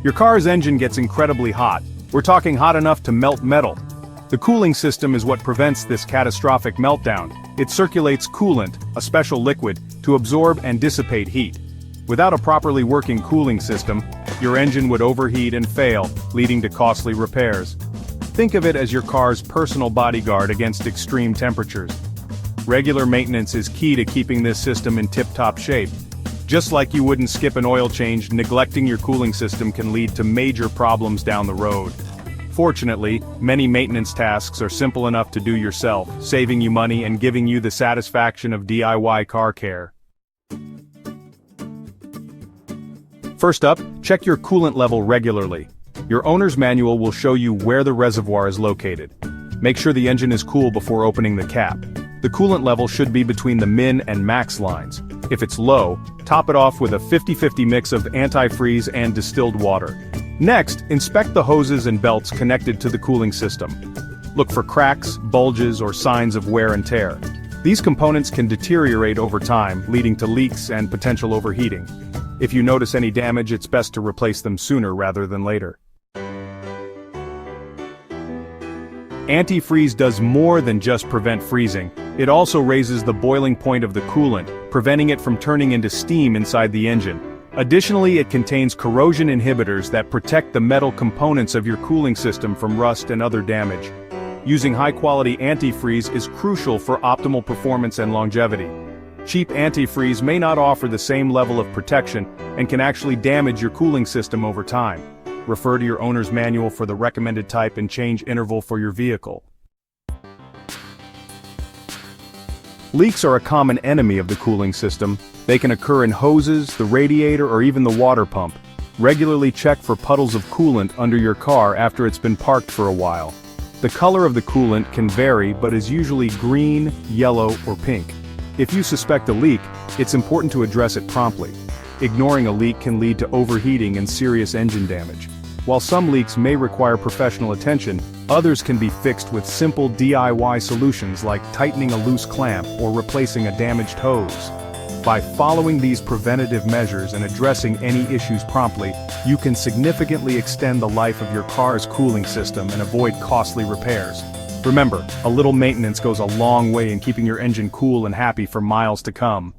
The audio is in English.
Your car's engine gets incredibly hot. We're talking hot enough to melt metal. The cooling system is what prevents this catastrophic meltdown. It circulates coolant, a special liquid, to absorb and dissipate heat. Without a properly working cooling system, your engine would overheat and fail, leading to costly repairs. Think of it as your car's personal bodyguard against extreme temperatures. Regular maintenance is key to keeping this system in tip-top shape. Just like you wouldn't skip an oil change, neglecting your cooling system can lead to major problems down the road. Fortunately, many maintenance tasks are simple enough to do yourself, saving you money and giving you the satisfaction of DIY car care. First up, check your coolant level regularly. Your owner's manual will show you where the reservoir is located. Make sure the engine is cool before opening the cap. The coolant level should be between the min and max lines. If it's low, top it off with a 50-50 mix of antifreeze and distilled water. Next, inspect the hoses and belts connected to the cooling system. Look for cracks, bulges, or signs of wear and tear. These components can deteriorate over time, leading to leaks and potential overheating. If you notice any damage, it's best to replace them sooner rather than later. Antifreeze does more than just prevent freezing. It also raises the boiling point of the coolant, preventing it from turning into steam inside the engine. Additionally, it contains corrosion inhibitors that protect the metal components of your cooling system from rust and other damage. Using high-quality antifreeze is crucial for optimal performance and longevity. Cheap antifreeze may not offer the same level of protection and can actually damage your cooling system over time. Refer to your owner's manual for the recommended type and change interval for your vehicle. Leaks are a common enemy of the cooling system. They can occur in hoses, the radiator, or even the water pump. Regularly check for puddles of coolant under your car after it's been parked for a while. The color of the coolant can vary but is usually green, yellow, or pink. If you suspect a leak, it's important to address it promptly. Ignoring a leak can lead to overheating and serious engine damage. While some leaks may require professional attention, others can be fixed with simple DIY solutions like tightening a loose clamp or replacing a damaged hose. By following these preventative measures and addressing any issues promptly, you can significantly extend the life of your car's cooling system and avoid costly repairs. Remember, a little maintenance goes a long way in keeping your engine cool and happy for miles to come.